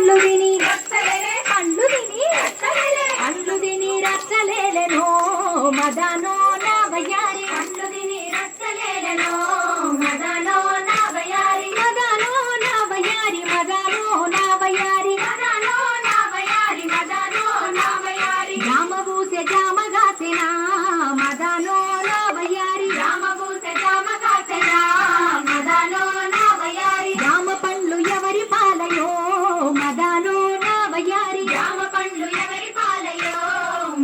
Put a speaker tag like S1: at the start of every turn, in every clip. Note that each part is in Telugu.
S1: పండ్లు తిని పండ్లు తిని పండ్లు తిని రచ్చలేలెనో మదనో నా వయ్యారి పండ్లు తిని రచ్చలేలెనో మదనో నా వయ్యారి మదనో నా వయ్యారి మదనో నా వయ్యారి మదనో నా వయ్యారి మదనో నా వయ్యారి జామ పూసే జామ గాచెనా మదనో నా వయ్యారి జామ పూసే జామ గాచెనా మదనో నా వయ్యారి జామ పండ్లు ఎవరి పాలయో మదనో నా వయ్యారి జామ పండ్లు ఎవరి పాలయో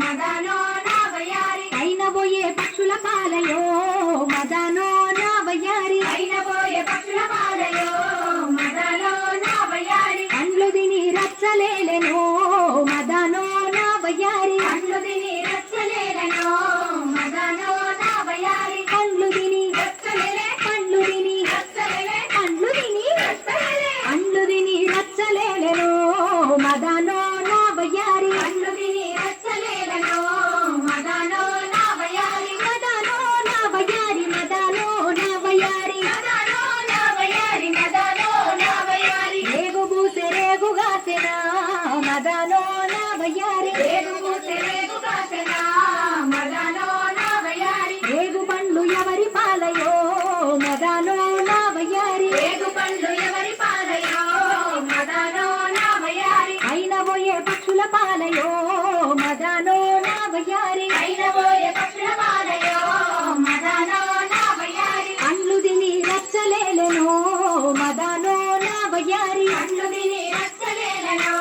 S1: మదనో నా వయ్యారి అయిన పోయే పక్షుల పాలయో మదనో నా వయ్యారి అయిన పోయే పక్షుల పాలయో మదనో నా వయ్యారి పండ్లు తిని రచ్చలేలెనో మదనో నా వయ్యారి పండ్లు తిని రచ్చలేలెనో మదనో నా వయ్యారి పండ్లు తిని రచ్చలేలే పండ్లు తిని రచ్చలేలే పండ్లు తిని రచ్చలేలే పండ్లు తిని రచ్చలేలెనో మదనో నా వయ్యారి పండ్లు తిని రచ్చలేలెనో మదనో నా వయ్యారి మదనో నా వయ్యారి మదనో నా వయ్యారి మదనో నా వయ్యారి మదనో నా వయ్యారి రేగు పూసే రేగు గాచెనా మదనో నా వయ్యారి రేగు పూసే రేగు గాచెనా మదనో నా వయ్యారి రేగు పండ్లు ఎవరి పాలయో మదనో నా వయ్యారి రేగు పండ్లు ఎవరి పాలయో మదనో నా వయ్యారి అయిన పోయే పక్షుల పాలయో మదనో నా వయ్యారి అయిన పోయే పక్షుల పాలయో మదనో నా వయ్యారి పండ్లు తిని రచ్చలేలెనో మదనో నా వయ్యారి పండ్లు తిని రచ్చలేలెనో